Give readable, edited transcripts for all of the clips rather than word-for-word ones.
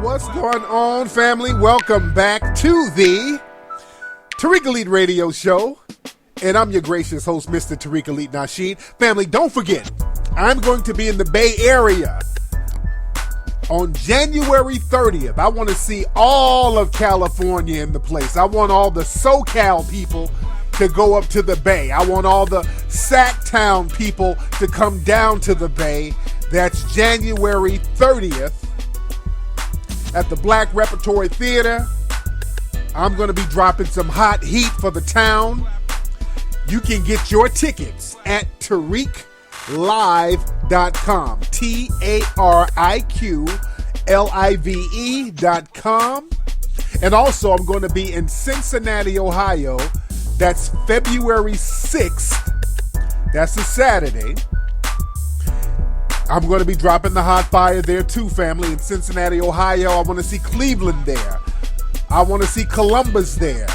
What's going on, family? Welcome back to the Tariq Elite Radio Show. And I'm your gracious host, Mr. Tariq Elite Nasheed. Family, don't forget, I'm going to be in the Bay Area on January 30th. I want to see all of California in the place. I want all the SoCal people to go up to the Bay. I want all the Sacktown people to come down to the Bay. That's January 30th at the Black Repertory Theater. I'm going to be dropping some hot heat for the town. You can get your tickets at TariqLive.com. TariqLive.com. And also, I'm going to be in Cincinnati, Ohio. That's February 6th. That's a Saturday. I'm going to be dropping the hot fire there too, family. In Cincinnati, Ohio, I want to see Cleveland there. I want to see Columbus there.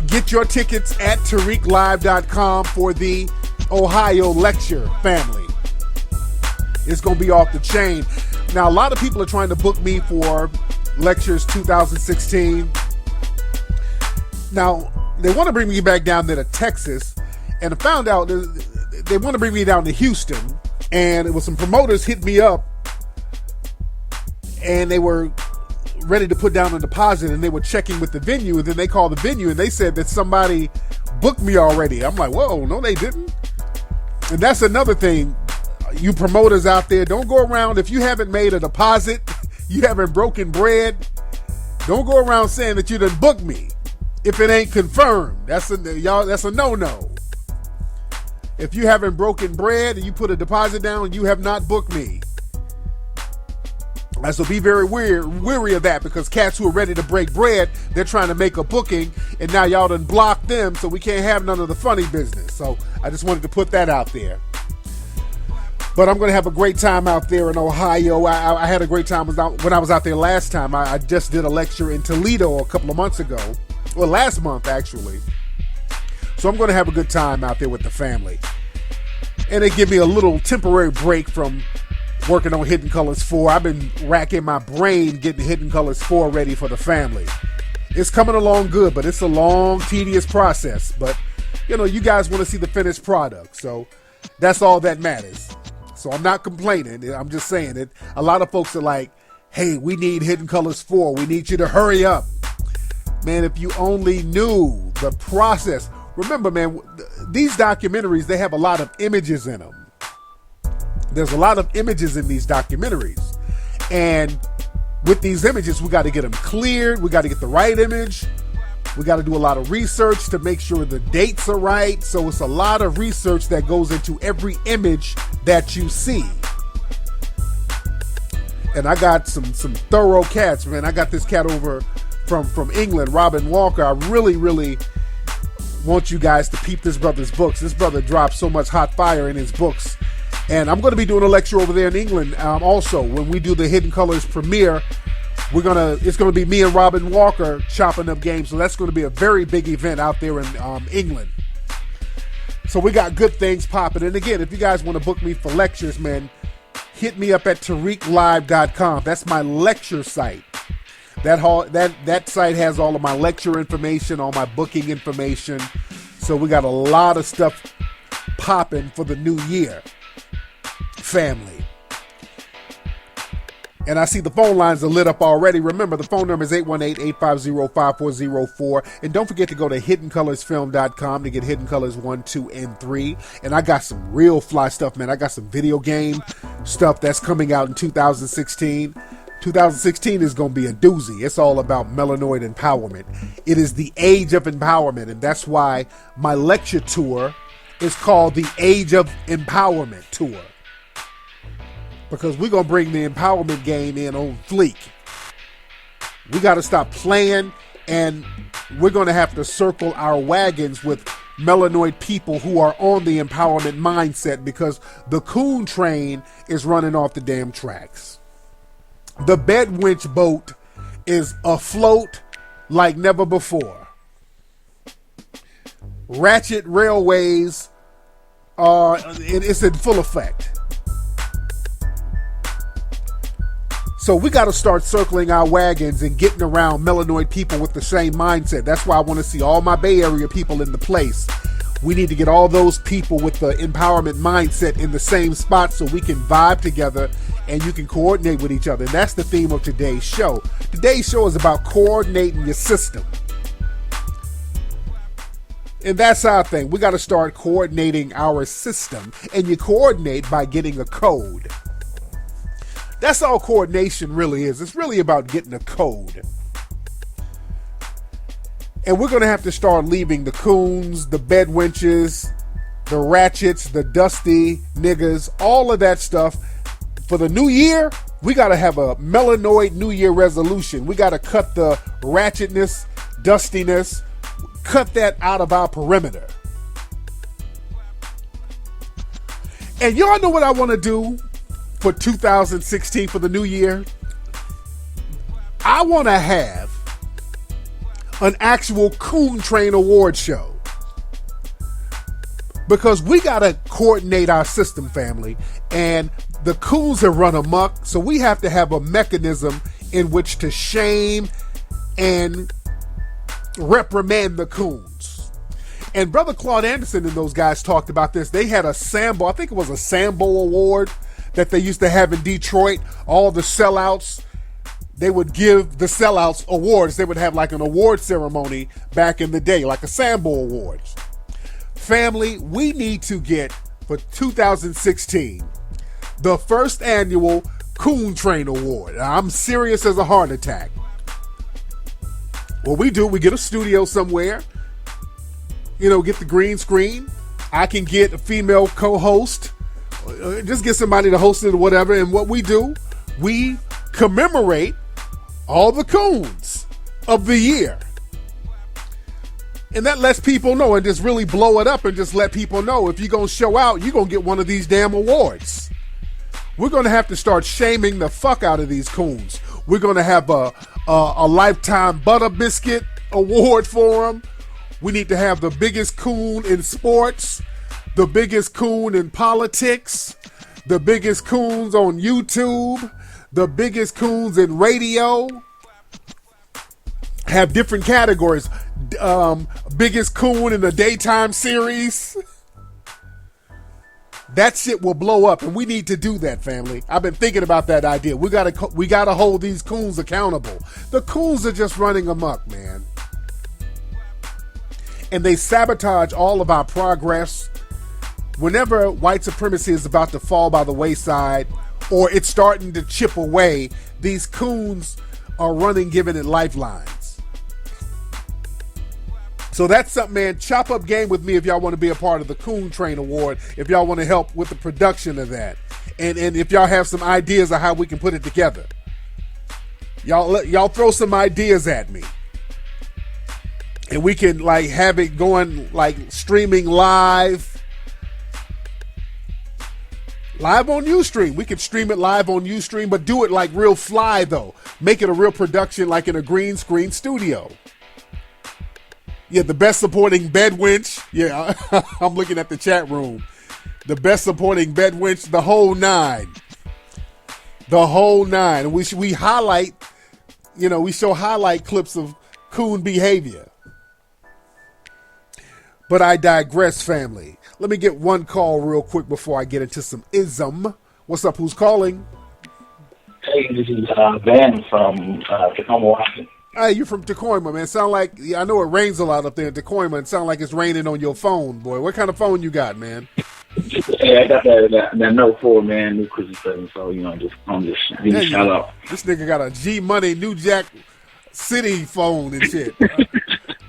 Get your tickets at TariqLive.com for the Ohio lecture, family. It's going to be off the chain. Now, a lot of people are trying to book me for lectures 2016. Now, they want to bring me back down there to Texas, and I found out they want to bring me down to Houston, and it was some promoters hit me up, and they were ready to put down a deposit, and they were checking with the venue, and then they called the venue, and they said that somebody booked me already. I'm like, whoa, no, they didn't. And that's another thing, you promoters out there, don't go around, if you haven't made a deposit, you haven't broken bread, don't go around saying that you done booked me if it ain't confirmed. That's a no-no. If you haven't broken bread and you put a deposit down, you have not booked me. So be very weary of that, because cats who are ready to break bread, they're trying to make a booking, and now y'all done blocked them, so we can't have none of the funny business. So I just wanted to put that out there. But I'm going to have a great time out there in Ohio. I had a great time when I was out there last time. I just did a lecture in Toledo a couple of months ago. Well, last month, actually. So I'm going to have a good time out there with the family. And it give me a little temporary break from working on Hidden Colors 4. I've been racking my brain getting Hidden Colors 4 ready for the family. It's coming along good, but it's a long, tedious process. But, you guys want to see the finished product. So that's all that matters. So I'm not complaining. I'm just saying it. A lot of folks are like, hey, we need Hidden Colors 4. We need you to hurry up. Man, if you only knew the process. Remember, man, these documentaries, they have a lot of images in them. There's a lot of images in these documentaries. And with these images, we got to get them cleared. We got to get the right image. We got to do a lot of research to make sure the dates are right. So it's a lot of research that goes into every image that you see. And I got some thorough cats, man. I got this cat over from England, Robin Walker. I really want you guys to peep this brother's books. This brother drops so much hot fire in his books. And I'm going to be doing a lecture over there in England also. When we do the Hidden Colors premiere, it's going to be me and Robin Walker chopping up games. So that's going to be a very big event out there in England. So we got good things popping. And again, if you guys want to book me for lectures, man, hit me up at TariqLive.com. That's my lecture site. That site has all of my lecture information, all my booking information. So we got a lot of stuff popping for the new year, family. And I see the phone lines are lit up already. Remember, the phone number is 818-850-5404. And don't forget to go to HiddenColorsFilm.com to get Hidden Colors 1, 2, and 3. And I got some real fly stuff, man. I got some video game stuff that's coming out in 2016. 2016 is going to be a doozy. It's all about melanoid empowerment. It is the age of empowerment, and that's why my lecture tour is called the Age of Empowerment Tour. Because we're going to bring the empowerment game in on fleek. We got to stop playing, and we're going to have to circle our wagons with melanoid people who are on the empowerment mindset, because the Coon train is running off the damn tracks. The bed winch boat is afloat like never before. Ratchet railways it's in full effect. So we got to start circling our wagons and getting around melanoid people with the same mindset. That's why I want to see all my Bay Area people in the place. We need to get all those people with the empowerment mindset in the same spot so we can vibe together and you can coordinate with each other. And that's the theme of today's show. Today's show is about coordinating your system. And that's our thing. We got to start coordinating our system. And you coordinate by getting a code. That's all coordination really is. It's really about getting a code. And we're going to have to start leaving the coons, the bedwenches, the ratchets, the dusty niggas, all of that stuff. For the new year, we got to have a melanoid New Year resolution. We got to cut the ratchetness, dustiness, cut that out of our perimeter. And y'all know what I want to do for 2016 for the new year? I want to have an actual Coon Train award show. Because we got to coordinate our system, family. And the coons have run amok. So we have to have a mechanism in which to shame and reprimand the coons. And Brother Claude Anderson and those guys talked about this. They had a Sambo, I think it was a Sambo award that they used to have in Detroit. All the sellouts, they would give the sellouts awards. They would have like an award ceremony back in the day, like a Sambo Awards. Family, we need to get, for 2016, the first annual Coon Train Award. I'm serious as a heart attack. What we do, we get a studio somewhere, get the green screen. I can get a female co-host, just get somebody to host it or whatever. And what we do, we commemorate all the coons of the year. And that lets people know, and just really blow it up and just let people know, if you're going to show out, you're going to get one of these damn awards. We're going to have to start shaming the fuck out of these coons. We're going to have a lifetime butter biscuit award for them. We need to have the biggest coon in sports, the biggest coon in politics, the biggest coons on YouTube, the biggest coons in radio. Have different categories. Biggest coon in the daytime series. That shit will blow up, and we need to do that, family. I've been thinking about that idea. We gotta hold these coons accountable. The coons are just running amok, man. And they sabotage all of our progress. Whenever white supremacy is about to fall by the wayside, or it's starting to chip away, these coons are running, giving it lifelines. So that's something, man. Chop up game with me if y'all want to be a part of the Coon Train Award, if y'all want to help with the production of that. And if y'all have some ideas of how we can put it together. Y'all throw some ideas at me. And we can have it going streaming live. Live on Ustream. We can stream it live on Ustream, but do it real fly though. Make it a real production in a green screen studio. Yeah, the best supporting bedwench. Yeah, I'm looking at the chat room. The best supporting bedwench, the whole nine. The whole nine. We highlight, we show highlight clips of coon behavior. But I digress, family. Let me get one call real quick before I get into some ism. What's up? Who's calling? Hey, this is Ben from Tacoma, Washington. Hey, you're from Tacoma, man. Sound like, I know it rains a lot up there in Tacoma, and sound like it's raining on your phone, boy. What kind of phone you got, man? Hey, I got that Note 4, man, new Christmas present, so, I'm just giving a shout out. This nigga got a G-Money New Jack City phone and shit.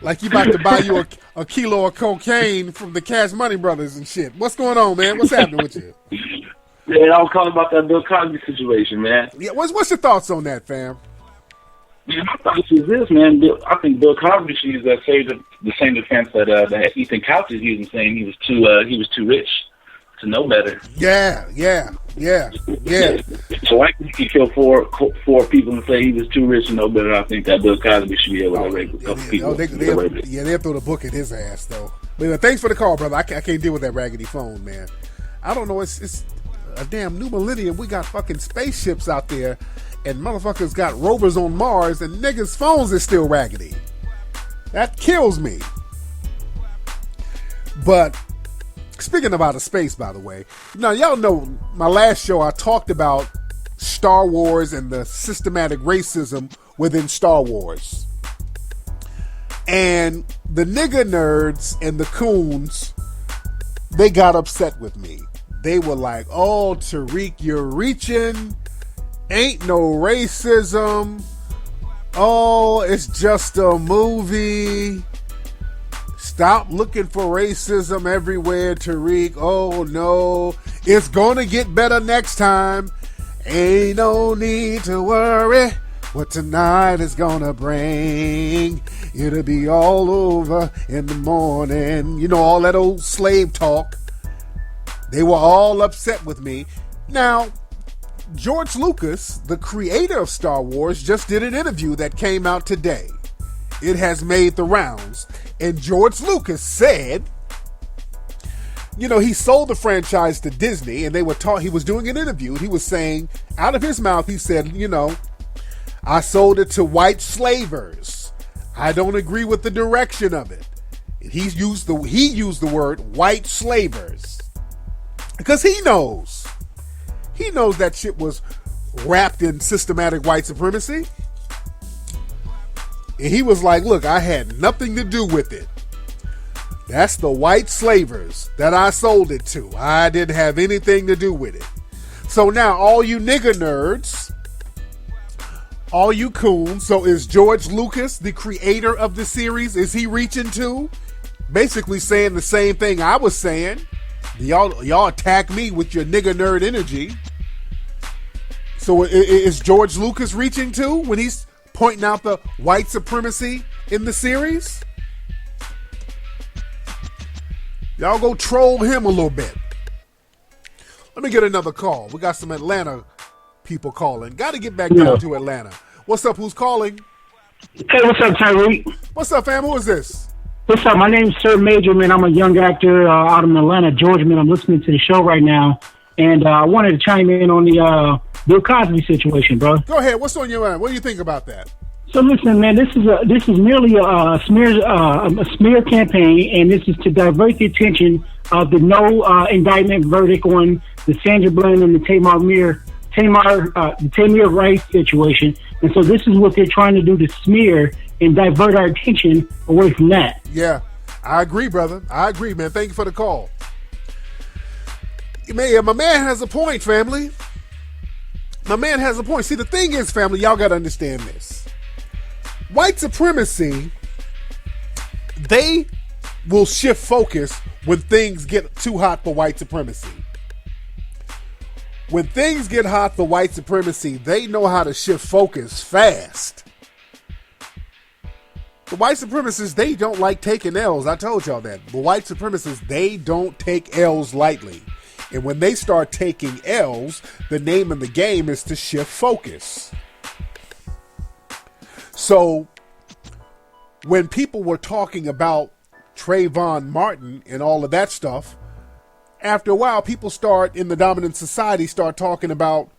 Like you about to buy you a kilo of cocaine from the Cash Money Brothers and shit. What's going on, man? What's happening with you? Yeah, I was calling about that Bill Cosby situation, man. Yeah, what's your thoughts on that, fam? Yeah, my thoughts is this, man. I think Bill Cosby should use that the same defense that Ethan Couch is using, saying he was too rich to know better. Yeah. So I think he killed four people and say he was too rich to know better. I think that Bill Cosby should be able to rape a couple people. They'll throw the book at his ass, though. But thanks for the call, brother. I can't deal with that raggedy phone, man. I don't know. It's a damn new millennium. We got fucking spaceships out there, and motherfuckers got rovers on Mars and niggas' phones is still raggedy. That kills me. But speaking of outer space, by the way, now y'all know my last show I talked about Star Wars and the systematic racism within Star Wars. And the nigga nerds and the coons, they got upset with me. They were like, oh, Tariq, you're reaching. Ain't no racism. Oh, it's just a movie. Stop looking for racism everywhere, Tariq. Oh, no. It's gonna get better next time. Ain't no need to worry what tonight is gonna bring. It'll be all over in the morning. You know, all that old slave talk. They were all upset with me. Now, George Lucas, the creator of Star Wars, just did an interview that came out today. It has made the rounds. And George Lucas said, you know, he sold the franchise to Disney, and he was doing an interview. He was saying, out of his mouth, he said, you know, I sold it to white slavers. I don't agree with the direction of it. He used the word white slavers. Because he knows that shit was wrapped in systematic white supremacy. And he was like, look, I had nothing to do with it. That's the white slavers that I sold it to. I didn't have anything to do with it. So now all you nigger nerds, all you coons, so is George Lucas, the creator of the series, is he reaching too? Basically saying the same thing I was saying. Y'all attack me with your nigger nerd energy. So is George Lucas reaching too when he's pointing out the white supremacy in the series? Y'all go troll him a little bit. Let me get another call. We got some Atlanta people calling. Got to get back down to Atlanta. What's up? Who's calling? Hey, what's up, Tariq? What's up, fam? Who is this? What's up? My name's Sir Major, man. I'm a young actor out in Atlanta, Georgia, man. I'm listening to the show right now, and I wanted to chime in on the Bill Cosby situation, bro. Go ahead. What's on your mind? What do you think about that? So listen, man. This is merely a smear campaign, and this is to divert the attention of the no indictment verdict on the Sandra Bland and the Tamir Rice situation. And so this is what they're trying to do, to smear and divert our attention away from that. Yeah, I agree, brother. I agree, man. Thank you for the call. Man, my man has a point, family. My man has a point. See, the thing is, family, y'all got to understand this. White supremacy, they will shift focus when things get too hot for white supremacy. When things get hot for white supremacy, they know how to shift focus fast. The white supremacists, they don't like taking L's. I told y'all that. The white supremacists, they don't take L's lightly. And when they start taking L's, the name of the game is to shift focus. So when people were talking about Trayvon Martin and all of that stuff, after a while, people in the dominant society start talking about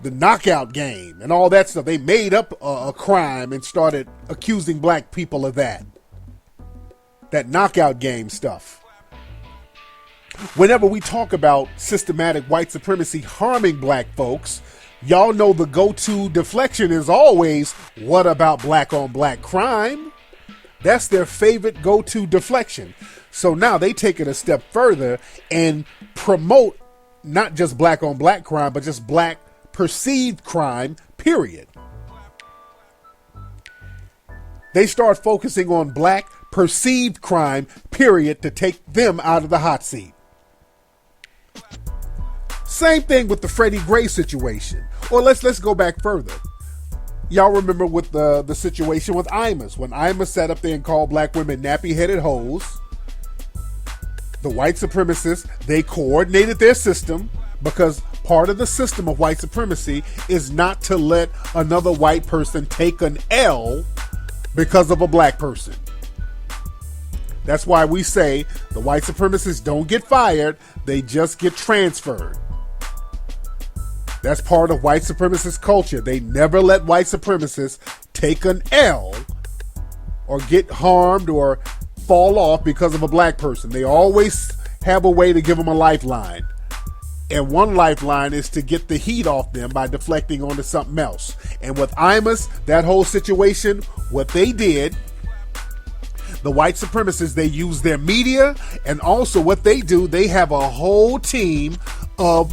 the knockout game and all that stuff. They made up a crime and started accusing black people of that knockout game stuff. Whenever we talk about systematic white supremacy harming black folks, y'all know the go-to deflection is always, what about black on black crime? That's their favorite go-to deflection. So now they take it a step further and promote not just black on black crime, but just black perceived crime, period. They start focusing on black perceived crime, period, to take them out of the hot seat. Same thing with the Freddie Gray situation. Or let's go back further. Y'all remember with the situation with Imus, when Imus sat up there and called black women nappy-headed hoes. The white supremacists, they coordinated their system, because part of the system of white supremacy is not to let another white person take an L because of a black person. That's why we say the white supremacists don't get fired, they just get transferred. That's part of white supremacist culture. They never let white supremacists take an L or get harmed or fall off because of a black person. They always have a way to give them a lifeline. And one lifeline is to get the heat off them by deflecting onto something else. And with Imus, that whole situation, what they did, the white supremacists, they use their media, and also what they do, they have a whole team of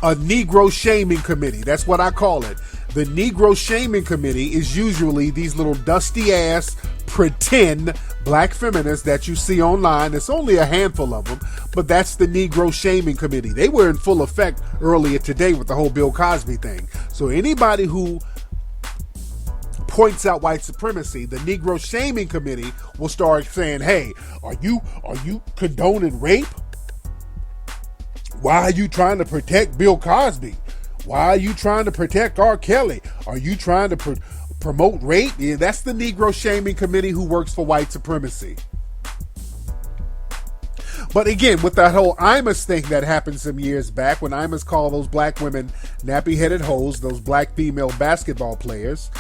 a Negro shaming committee. That's what I call it. The Negro shaming committee is usually these little dusty ass pretend black feminists that you see online. It's only a handful of them, but that's the Negro shaming committee. They were in full effect earlier today with the whole Bill Cosby thing. So anybody who points out white supremacy, the Negro shaming committee will start saying, hey, are you condoning rape? Why are you trying to protect Bill Cosby? Why are you trying to protect R. Kelly? Are you trying to promote rape? Yeah, that's the Negro shaming committee who works for white supremacy. But again, with that whole Imus thing that happened some years back, when Imus called those black women nappy-headed hoes, those black female basketball players,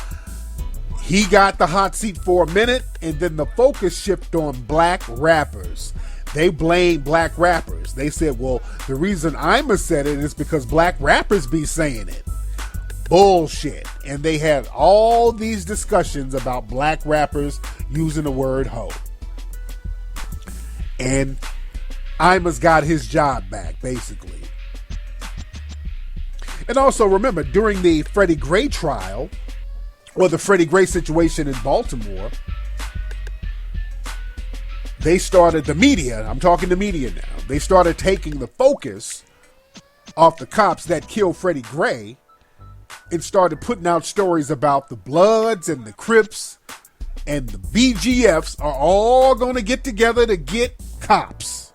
he got the hot seat for a minute, and then the focus shifted on black rappers. They blamed black rappers. They said, well, the reason Imus said it is because black rappers be saying it. Bullshit. And they had all these discussions about black rappers using the word hoe. And Imus got his job back, basically. And also remember, during the Freddie Gray trial, or the Freddie Gray situation in Baltimore, they started, the media, I'm talking to media now, they started taking the focus off the cops that killed Freddie Gray and started putting out stories about the Bloods and the Crips and the BGFs are all going to get together to get cops.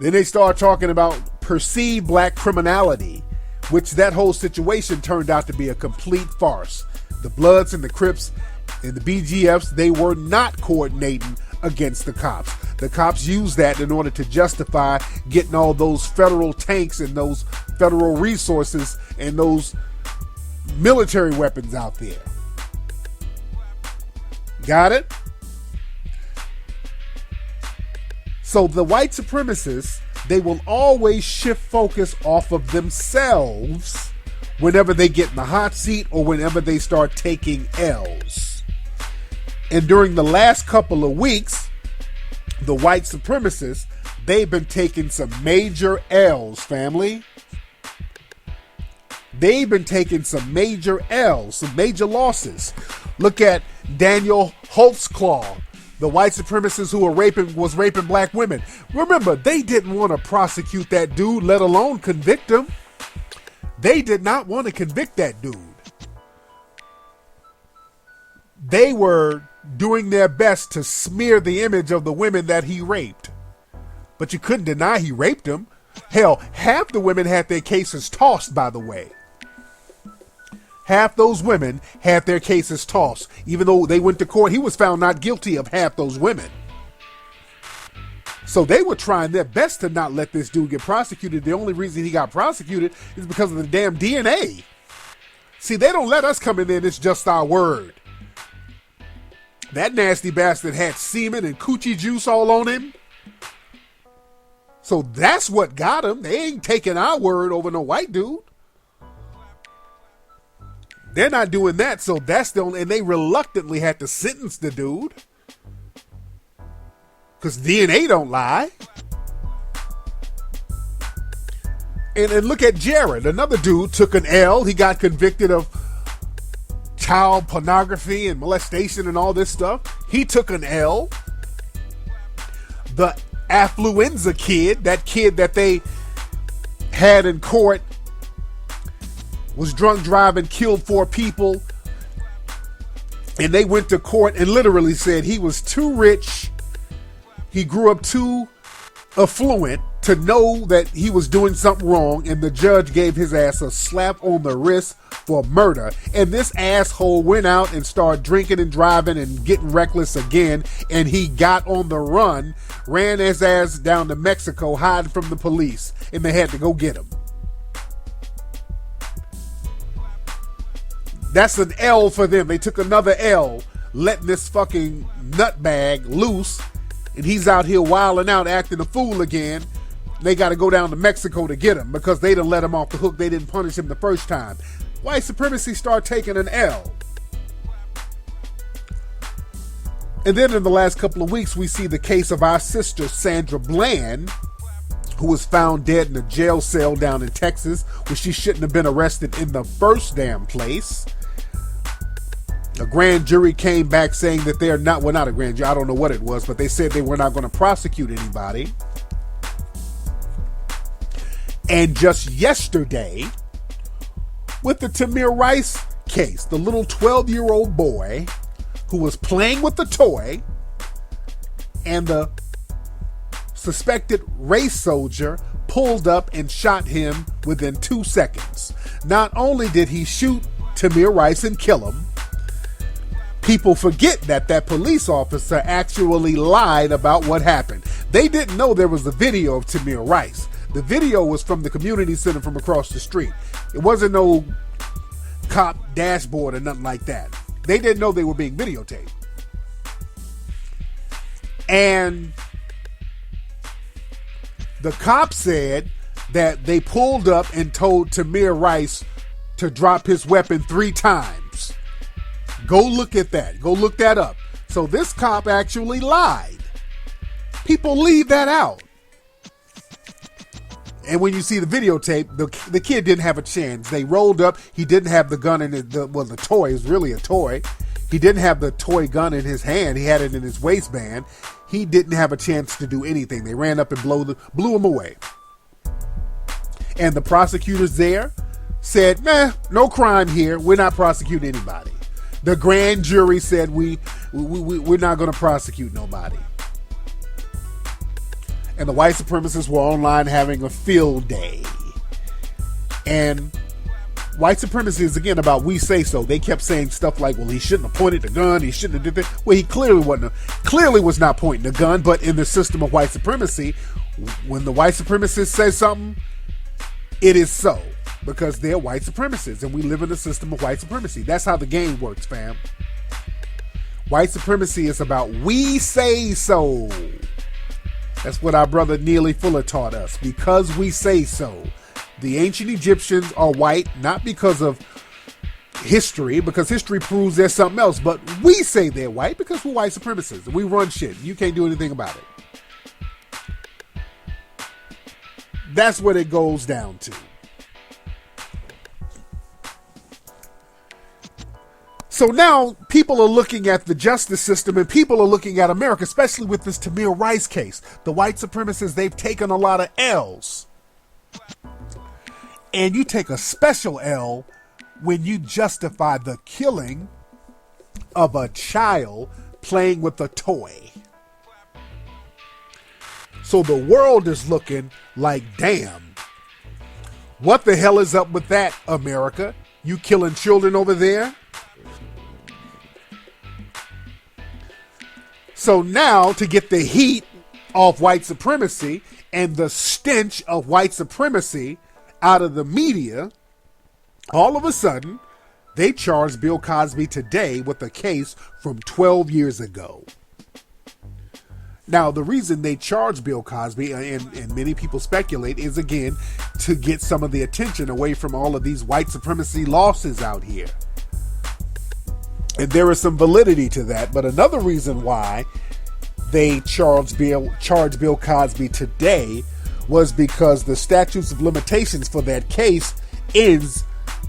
Then they start talking about perceived black criminality, which that whole situation turned out to be a complete farce. The Bloods and the Crips and the BGFs, they were not coordinating against the cops. The cops used that in order to justify getting all those federal tanks and those federal resources and those military weapons out there. Got it? So the white supremacists, they will always shift focus off of themselves whenever they get in the hot seat or whenever they start taking L's. And during the last couple of weeks, the white supremacists, they've been taking some major L's, family. They've been taking some major L's, some major losses. Look at Daniel Holtzclaw, the white supremacist who was raping black women. Remember, they didn't want to prosecute that dude, let alone convict him. They did not want to convict that dude. They were doing their best to smear the image of the women that he raped. But you couldn't deny he raped them. Hell, half the women had their cases tossed, by the way. Half those women had their cases tossed. Even though they went to court, he was found not guilty of half those women. So they were trying their best to not let this dude get prosecuted. The only reason he got prosecuted is because of the damn DNA. See, they don't let us come in there and it's just our word. That nasty bastard had semen and coochie juice all on him. So that's what got him. They ain't taking our word over no white dude. They're not doing that, so that's the only, and they reluctantly had to sentence the dude. Because DNA don't lie. And look at Jared, another dude took an L. He got convicted of child pornography and molestation and all this stuff. He took an L. The affluenza kid, that kid that they had in court, was drunk driving, killed 4 people, and they went to court and literally said he was too rich, he grew up too affluent to know that he was doing something wrong, and the judge gave his ass a slap on the wrist for murder. And this asshole went out and started drinking and driving and getting reckless again. And he got on the run, ran his ass down to Mexico, hiding from the police. And they had to go get him. That's an L for them. They took another L, letting this fucking nutbag loose. And he's out here wilding out, acting a fool again. They got to go down to Mexico to get him because they done let him off the hook. They didn't punish him the first time. White supremacy start taking an L. And then in the last couple of weeks, we see the case of our sister, Sandra Bland, who was found dead in a jail cell down in Texas, where she shouldn't have been arrested in the first damn place. A grand jury came back saying that they're not, well, not a grand jury, I don't know what it was, but they said they were not going to prosecute anybody. And just yesterday, with the Tamir Rice case, the little 12-year-old boy who was playing with the toy, and the suspected race soldier pulled up and shot him within 2 seconds. Not only did he shoot Tamir Rice and kill him, people forget that that police officer actually lied about what happened. They didn't know there was a video of Tamir Rice. The video was from the community center from across the street. It wasn't no cop dashboard or nothing like that. They didn't know they were being videotaped. And the cop said that they pulled up and told Tamir Rice to drop his weapon 3 times. Go look at that. Go look that up. So this cop actually lied. People leave that out. And when you see the videotape, the kid didn't have a chance. They rolled up. He didn't have the gun in his, the toy is really a toy. He didn't have the toy gun in his hand. He had it in his waistband. He didn't have a chance to do anything. They ran up and blew him away. And the prosecutors there said, nah, no crime here. We're not prosecuting anybody. The grand jury said we're not going to prosecute nobody. And the white supremacists were online having a field day. And white supremacy is again about we say so. They kept saying stuff like, well, he shouldn't have pointed the gun. He shouldn't have did that. Well, he clearly was not pointing the gun. But in the system of white supremacy, when the white supremacists say something, it is so. Because they're white supremacists. And we live in a system of white supremacy. That's how the game works, fam. White supremacy is about we say so. That's what our brother Neely Fuller taught us. Because we say so. The ancient Egyptians are white, not because of history, because history proves there's something else, but we say they're white because we're white supremacists. We run shit. You can't do anything about it. That's what it goes down to. So now people are looking at the justice system and people are looking at America, especially with this Tamir Rice case. The white supremacists, they've taken a lot of L's. And you take a special L when you justify the killing of a child playing with a toy. So the world is looking like, damn, what the hell is up with that, America? You killing children over there? So now, to get the heat off white supremacy and the stench of white supremacy out of the media, all of a sudden, they charged Bill Cosby today with a case from 12 years ago. Now, the reason they charged Bill Cosby, and many people speculate, is again to get some of the attention away from all of these white supremacy losses out here. And there is some validity to that. But another reason why they charged Bill Cosby today was because the statutes of limitations for that case ends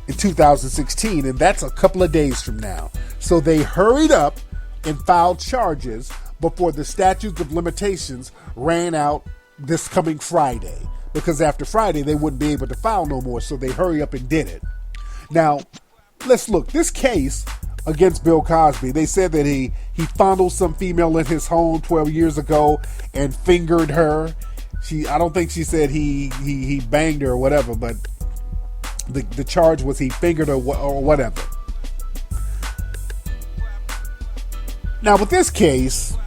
in 2016. And that's a couple of days from now. So they hurried up and filed charges before the statutes of limitations ran out this coming Friday. Because after Friday, they wouldn't be able to file no more. So they hurry up and did it. Now, let's look. This case against Bill Cosby, they said that he fondled some female in his home 12 years ago and fingered her. I don't think she said he banged her or whatever, but the charge was he fingered or whatever. Now, with this case,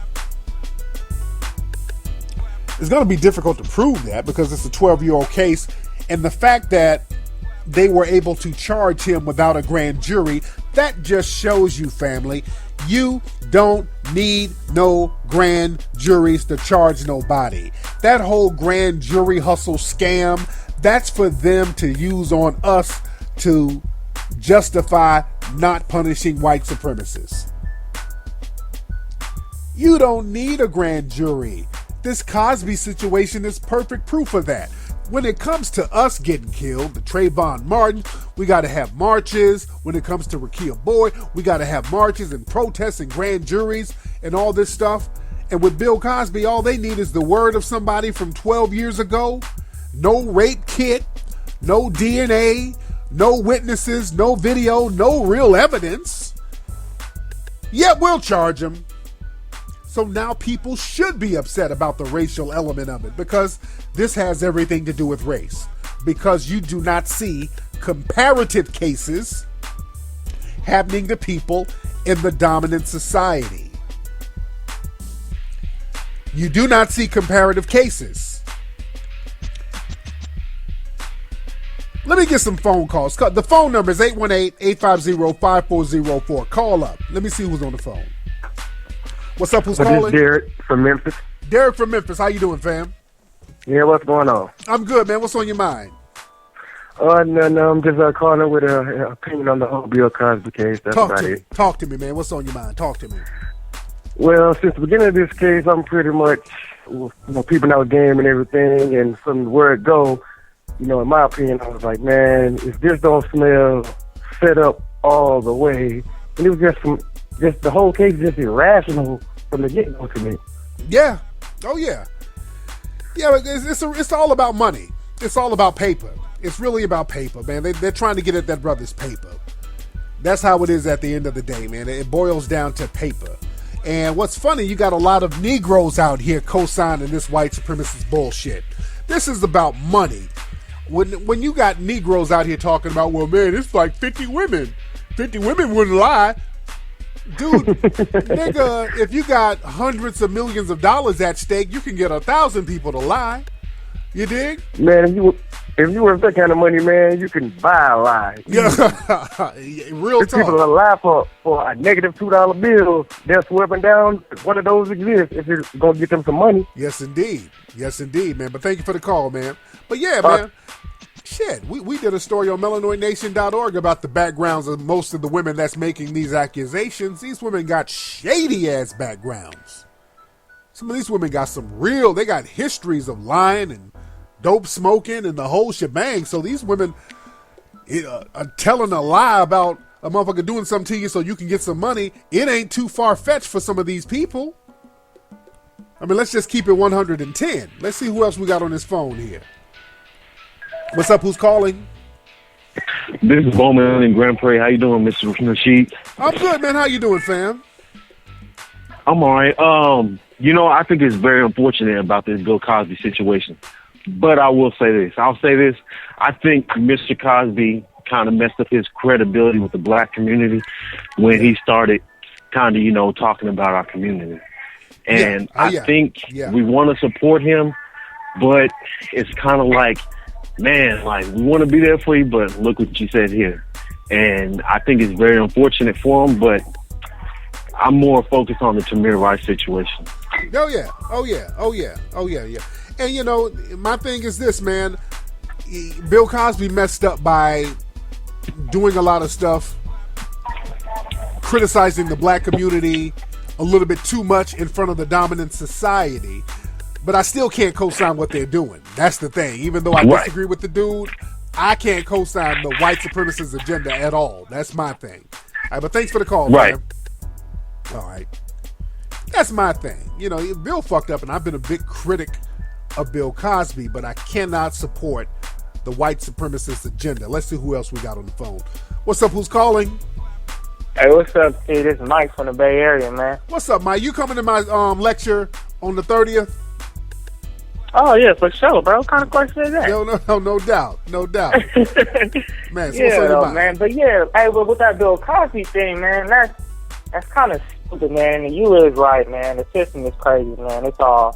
it's going to be difficult to prove that because it's a 12-year-old case. And the fact that they were able to charge him without a grand jury, that just shows you, family, you don't need no grand juries to charge nobody. That whole grand jury hustle scam, that's for them to use on us to justify not punishing white supremacists. You don't need a grand jury. This Cosby situation is perfect proof of that. When it comes to us getting killed, the Trayvon Martin, we got to have marches. When it comes to Rekia Boyd, we got to have marches and protests and grand juries and all this stuff. And with Bill Cosby, all they need is the word of somebody from 12 years ago. No rape kit, no DNA, no witnesses, no video, no real evidence. Yet we'll charge him. So now people should be upset about the racial element of it because this has everything to do with race. Because you do not see comparative cases happening to people in the dominant society. You do not see comparative cases. Let me get some phone calls. The phone number is 818-850-5404. Call up. Let me see who's on the phone. What's up? Who's calling? This is Derek from Memphis. Derek from Memphis. How you doing, fam? Yeah, what's going on? I'm good, man. What's on your mind? No, I'm just calling with an opinion on the whole Bill Cosby case. That's about it. Talk to me, man. What's on your mind? Talk to me. Well, since the beginning of this case, I'm pretty much, peeping out game and everything, and from where it go, in my opinion, I was like, man, if this don't smell set up all the way, and it was just the whole case is just irrational from the get-go to me. Yeah. Oh, yeah. Yeah, it's all about money. It's all about paper. It's really about paper, man. They're trying to get at that brother's paper. That's how it is at the end of the day, man. It boils down to paper. And what's funny, you got a lot of Negroes out here co-signing this white supremacist bullshit. This is about money. When you got Negroes out here talking about, well, man, it's like 50 women. 50 women wouldn't lie. Dude, nigga, if you got hundreds of millions of dollars at stake, you can get 1,000 people to lie. You dig? Man, if you worth that kind of money, man, you can buy a lie. Yeah, real talk. People that lie for a negative $2 bill, they're sweeping down. One of those exists if you're going to get them some money. Yes, indeed. Yes, indeed, man. But thank you for the call, man. But yeah, man. Shit, we did a story on melanoidnation.org about the backgrounds of most of the women that's making these accusations. These women got shady-ass backgrounds. Some of these women got they got histories of lying and dope smoking and the whole shebang. So these women are telling a lie about a motherfucker doing something to you so you can get some money. It ain't too far-fetched for some of these people. I mean, let's just keep it 110. Let's see who else we got on this phone here. What's up? Who's calling? This is Bowman in Grand Prairie. How you doing, Mr. Nasheed? I'm good, man. How you doing, fam? I'm all right. I think it's very unfortunate about this Bill Cosby situation. But I will say this. I think Mr. Cosby kind of messed up his credibility with the black community when he started kind of, talking about our community. And I think we want to support him, but it's kind of like, man, like, we want to be there for you, but look what you said here. And I think it's very unfortunate for him, but I'm more focused on the Tamir Rice situation. Oh, yeah. And, my thing is this, man. Bill Cosby messed up by doing a lot of stuff, criticizing the black community a little bit too much in front of the dominant society. But I still can't co-sign what they're doing. That's the thing. Even though I disagree with the dude, I can't co-sign the white supremacist agenda at all. That's my thing. All right, but thanks for the call, man. All right. That's my thing. Bill fucked up, and I've been a big critic of Bill Cosby, but I cannot support the white supremacist agenda. Let's see who else we got on the phone. What's up? Who's calling? Hey, what's up, T? This is Mike from the Bay Area, man. What's up, Mike? You coming to my lecture on the 30th? Oh yeah, for sure, bro. What kind of question is that? No doubt, no doubt. Man, so Yeah, what's on your though, mind? man. But yeah, hey, but with that Bill Cosby thing, man, that's kind of stupid, man. And you is right, man. The system is crazy, man. It's all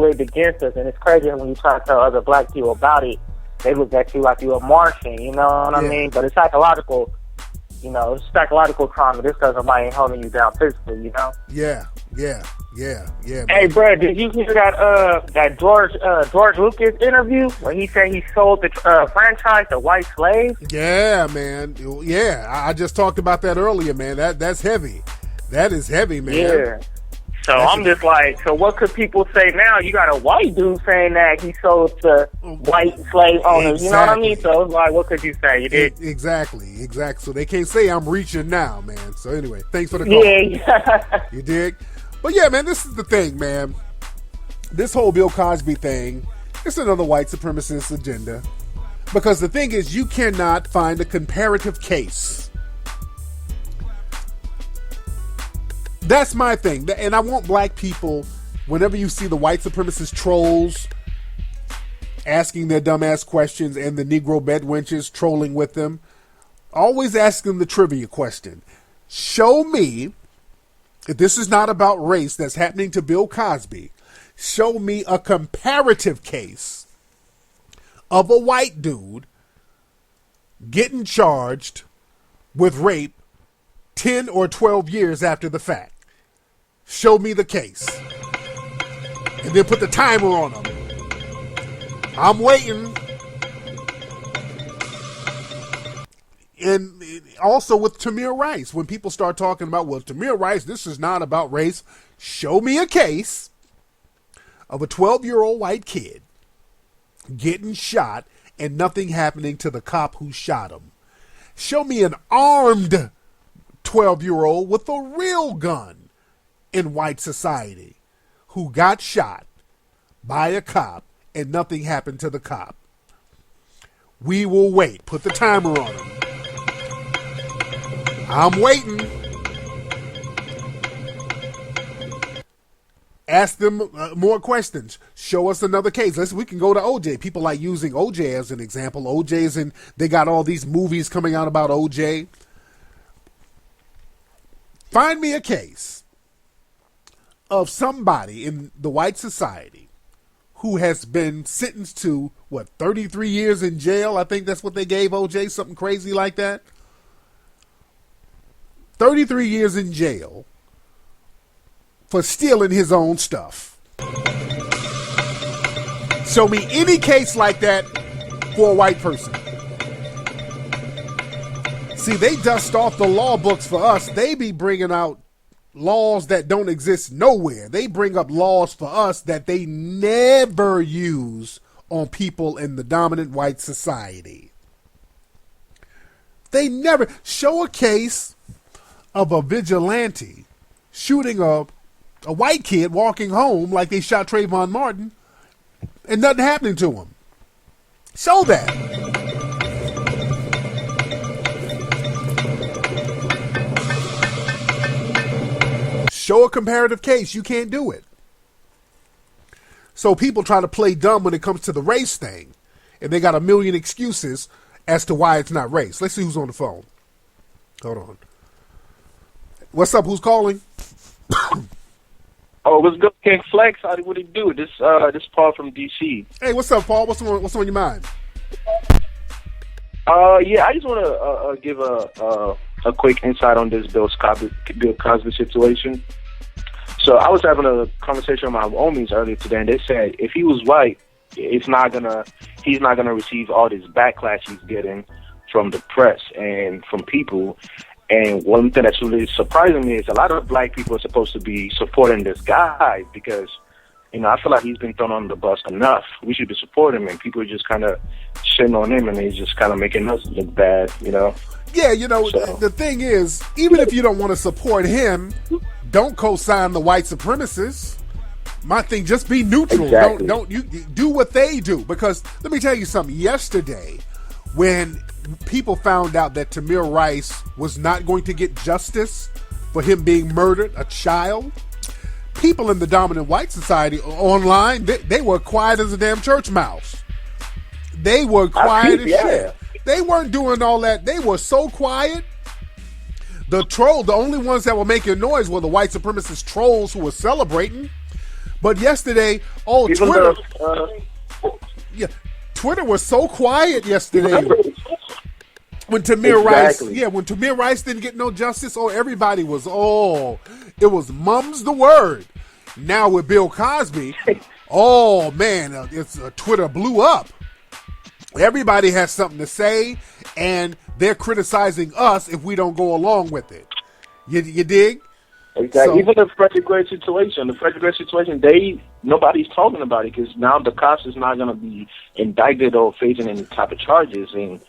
rigged against us, and it's crazy when you try to tell other black people about it. They look at you like you a Martian, you know what I mean? But it's psychological, you know, it's psychological trauma. This because somebody ain't holding you down physically, you know? Yeah. Man. Hey, bro, did you hear that George Lucas interview where he said he sold the franchise to white slaves? Yeah, man. Yeah, I just talked about that earlier, man. That's heavy. That is heavy, man. Yeah. So I'm just like, so what could people say now? You got a white dude saying that he sold to white slave owners. You know what I mean? So it's like, what could you say? You did exactly. So they can't say I'm reaching now, man. So anyway, thanks for the call. Yeah. You dig? But yeah, man, this is the thing, man. This whole Bill Cosby thing, it's another white supremacist agenda. Because the thing is, you cannot find a comparative case. That's my thing. And I want black people, whenever you see the white supremacist trolls asking their dumbass questions and the Negro bedwenches trolling with them, always ask them the trivia question. Show me, if this is not about race that's happening to Bill Cosby, show me a comparative case of a white dude getting charged with rape 10 or 12 years after the fact. Show me the case. And then put the timer on them. I'm waiting. And also with Tamir Rice, when people start talking about, well, Tamir Rice, this is not about race. Show me a case of a 12-year-old white kid getting shot and nothing happening to the cop who shot him. Show me an armed 12-year-old with a real gun in white society who got shot by a cop and nothing happened to the cop. We will wait. Put the timer on him. I'm waiting. Ask them more questions. Show us another case. We can go to OJ. People like using OJ as an example. OJ's and they got all these movies coming out about OJ. Find me a case of somebody in the white society who has been sentenced to, 33 years in jail? I think that's what they gave OJ, something crazy like that. 33 years in jail for stealing his own stuff. Show me any case like that for a white person. See, they dust off the law books for us. They be bringing out laws that don't exist nowhere. They bring up laws for us that they never use on people in the dominant white society. They never show a case of a vigilante shooting a white kid walking home like they shot Trayvon Martin and nothing happening to him. Show that. Show a comparative case. You can't do it. So people try to play dumb when it comes to the race thing, and they got a million excuses as to why it's not race. Let's see who's on the phone. Hold on. What's up? Who's calling? Oh, what's good, King Flex? What do you do? This Paul from DC. Hey, what's up, Paul? What's on your mind? Yeah, I just want to give a quick insight on this Bill Cosby situation. So I was having a conversation with my homies earlier today, and they said if he was white, he's not gonna receive all this backlash he's getting from the press and from people. And one thing that's really surprising me is a lot of black people are supposed to be supporting this guy because, I feel like he's been thrown on the bus enough. We should be supporting him, and people are just kind of shitting on him, and he's just kind of making us look bad, Yeah, so. The thing is, even if you don't want to support him, don't co-sign the white supremacists. My thing, just be neutral. Exactly. Don't you do what they do? Because let me tell you something. Yesterday, when people found out that Tamir Rice was not going to get justice for him being murdered, a child, people in the dominant white society online, they were quiet as a damn church mouse. They were quiet as shit. They weren't doing all that. They were so quiet. The only ones that were making noise were the white supremacist trolls who were celebrating. But yesterday, Twitter. Twitter was so quiet yesterday. When Tamir Rice didn't get no justice, everybody was, it was mum's the word. Now with Bill Cosby, Twitter blew up. Everybody has something to say, and they're criticizing us if we don't go along with it. You dig? Exactly. So, even the Frederick Gray situation, nobody's talking about it because now the cops is not going to be indicted or facing any type of charges, and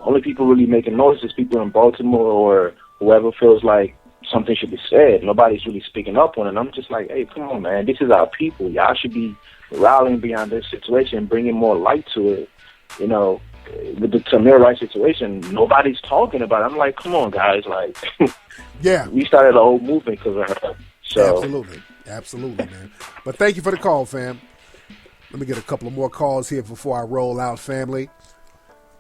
only people really making noise is people in Baltimore or whoever feels like something should be said. Nobody's really speaking up on it. And I'm just like, hey, come on, man. This is our people. Y'all should be rallying beyond this situation, bringing more light to it. You know, with the Tamir Rice situation, nobody's talking about it. I'm like, come on, guys. Like, yeah, we started a whole movement because of her. So. Absolutely, man. But thank you for the call, fam. Let me get a couple of more calls here before I roll out, family.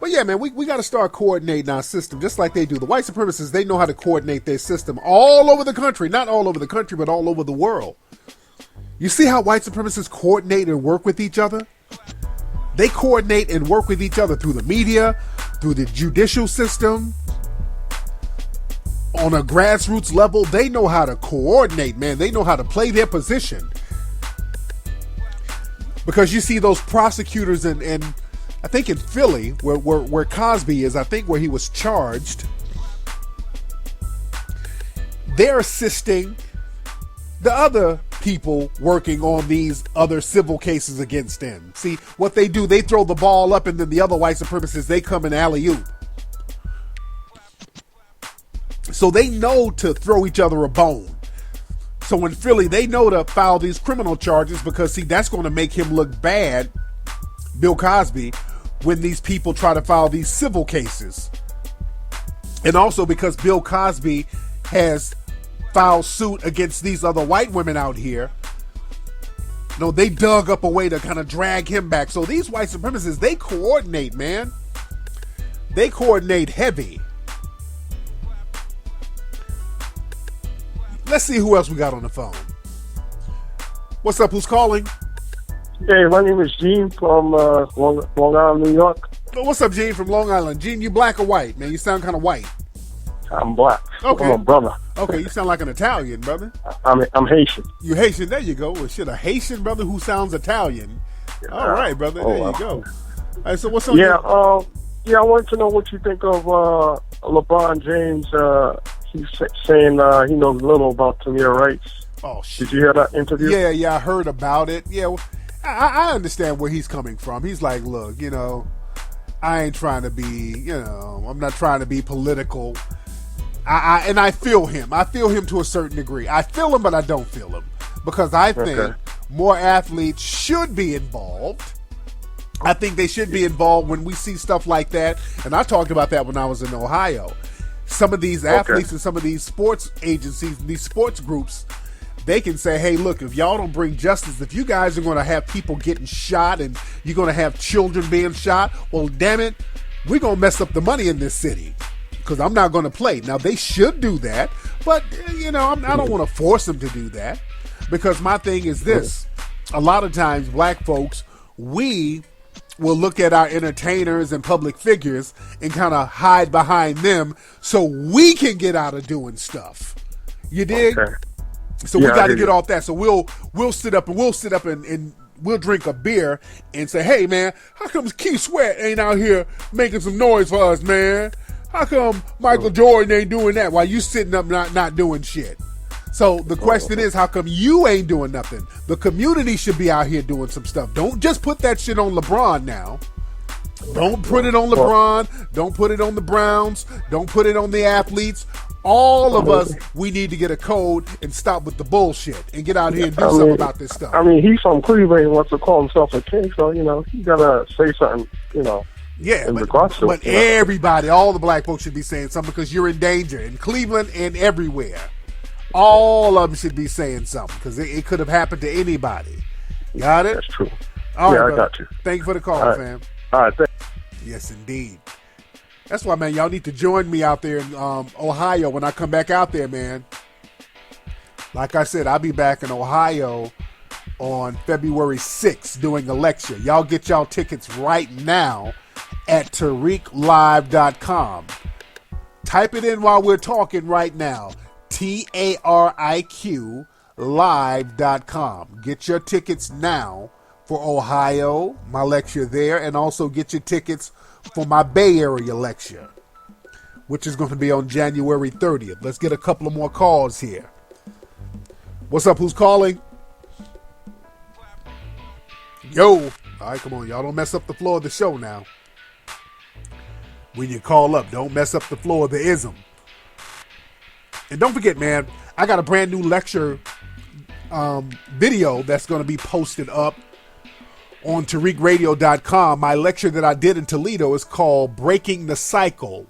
But yeah, man, we got to start coordinating our system just like they do. The white supremacists, they know how to coordinate their system all over the country. Not all over the country, but all over the world. You see how white supremacists coordinate and work with each other? They coordinate and work with each other through the media, through the judicial system. On a grassroots level, they know how to coordinate, man. They know how to play their position. Because you see those prosecutors and I think in Philly, where Cosby is, I think where he was charged, they're assisting the other people working on these other civil cases against them. See, what they do, they throw the ball up and then the other white supremacists, they come in alley-oop. So they know to throw each other a bone. So in Philly, they know to file these criminal charges because, see, that's going to make him look bad, Bill Cosby, when these people try to file these civil cases. And also because Bill Cosby has filed suit against these other white women out here, they dug up a way to kind of drag him back. So these white supremacists, they coordinate, man. They coordinate heavy. Let's see who else we got on the phone. What's up? Who's calling? Hey, my name is Gene from Long Island, New York. What's up, Gene from Long Island? Gene, you black or white, man? You sound kind of white. I'm black. Okay. I'm a brother. Okay, you sound like an Italian, brother. I'm Haitian. You Haitian? There you go. Well, shit, a Haitian brother who sounds Italian. All right, brother. There you go. All right, so what's on I wanted to know what you think of LeBron James. He's saying he knows little about Tamir Rice. Oh, shit. Did you hear that interview? Yeah, I heard about it. Yeah, well, I understand where he's coming from. He's like, look, I ain't trying to be, I'm not trying to be political. And I feel him. I feel him to a certain degree. I feel him, but I don't feel him. Because I think more athletes should be involved. I think they should be involved when we see stuff like that. And I talked about that when I was in Ohio. Some of these athletes and some of these sports agencies and these sports groups, they can say, hey, look, if y'all don't bring justice, if you guys are going to have people getting shot and you're going to have children being shot, well, damn it, we're going to mess up the money in this city because I'm not going to play. Now, they should do that, but, I don't want to force them to do that because my thing is this. A lot of times, black folks, we will look at our entertainers and public figures and kind of hide behind them so we can get out of doing stuff. You dig? Okay. So we got to get off that. So we'll sit up and we'll drink a beer and say, hey, man, how come Keith Sweat ain't out here making some noise for us, man? How come Michael Jordan ain't doing that while you sitting up not doing shit? So the question is, how come you ain't doing nothing? The community should be out here doing some stuff. Don't just put that shit on LeBron now. Don't put it on LeBron. Don't put it on the Browns. Don't put it on the athletes. All of us, we need to get a code and stop with the bullshit and get out here and do something about this stuff. I mean, he's from Cleveland and wants to call himself a king, so, he got to say something, Yeah, in regards to but everybody, all the black folks should be saying something because you're in danger in Cleveland and everywhere. All of them should be saying something because it could have happened to anybody. Got it? That's true. All right, I got you. Thank you for the call, All right. fam. All right, Yes, indeed. That's why, man, y'all need to join me out there in Ohio when I come back out there, man. Like I said, I'll be back in Ohio on February 6th doing a lecture. Y'all get y'all tickets right now at TariqLive.com. Type it in while we're talking right now. TARIQ Live.com. Get your tickets now for Ohio, my lecture there, and also get your tickets for my Bay Area lecture, which is going to be on January 30th. Let's get a couple of more calls here. What's up? Who's calling? Yo. All right, come on. Y'all don't mess up the floor of the show now. When you call up, don't mess up the floor of the ism. And don't forget, man, I got a brand new lecture video that's going to be posted up on TariqRadio.com. My lecture that I did in Toledo is called Breaking the Cycle.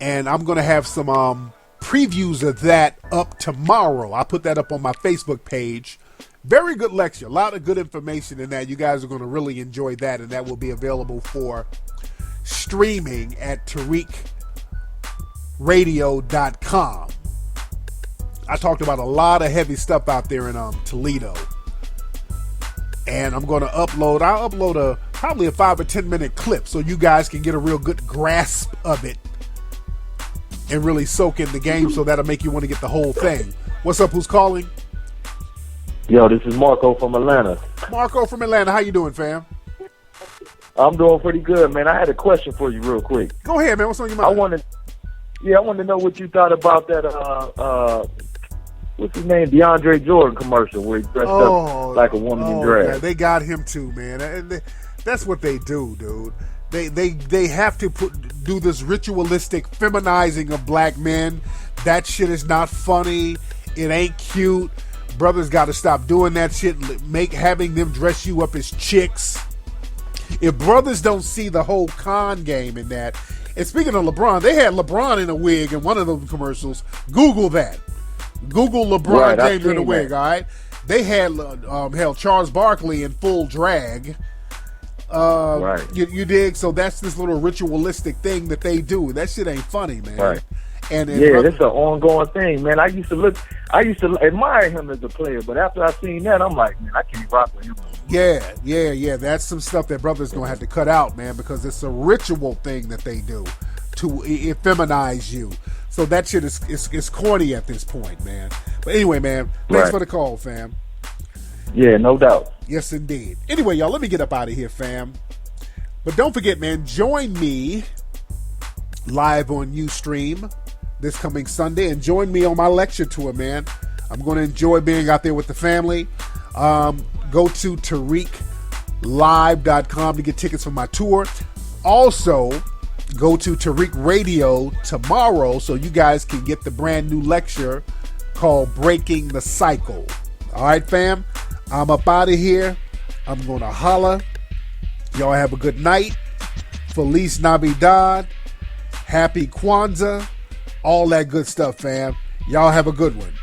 And I'm going to have some previews of that up tomorrow. I'll put that up on my Facebook page. Very good lecture. A lot of good information in that. You guys are going to really enjoy that. And that will be available for streaming at TariqRadio.com. I talked about a lot of heavy stuff out there in Toledo. And I'm going to I'll upload probably a 5 or 10 minute clip so you guys can get a real good grasp of it and really soak in the game, so that'll make you want to get the whole thing. What's up? Who's calling? Yo, this is Marco from Atlanta. Marco from Atlanta. How you doing, fam? I'm doing pretty good, man. I had a question for you real quick. Go ahead, man. What's on your mind? I wanted to know what you thought about that, what's his name, DeAndre Jordan commercial where he dressed up like a woman in drag. Man, they got him too, man. And that's what they do, dude. They have to do this ritualistic feminizing of black men. That shit is not funny. It ain't cute. Brothers got to stop doing that shit. Having them dress you up as chicks. If brothers don't see the whole con game in that. And speaking of LeBron, they had LeBron in a wig in one of those commercials. Google that. Google LeBron James in a wig, all right? They had Charles Barkley in full drag. Right. You dig? So that's this little ritualistic thing that they do. That shit ain't funny, man. Right. And yeah, it's an ongoing thing, man. I used to admire him as a player, but after I seen that, I'm like, man, I can't rock with him. Yeah. That's some stuff that brothers gonna have to cut out, man, because it's a ritual thing that they do to effeminize you. So that shit is corny at this point, man. But anyway, man, thanks for the call, fam. Yeah, no doubt. Yes, indeed. Anyway, y'all, let me get up out of here, fam. But don't forget, man, join me live on Ustream this coming Sunday and join me on my lecture tour, man. I'm going to enjoy being out there with the family. Go to TariqLive.com to get tickets for my tour. Also, go to Tariq Radio tomorrow so you guys can get the brand new lecture called Breaking the Cycle. All right, fam? I'm up out of here. I'm going to holla. Y'all have a good night. Feliz Navidad. Happy Kwanzaa. All that good stuff, fam. Y'all have a good one.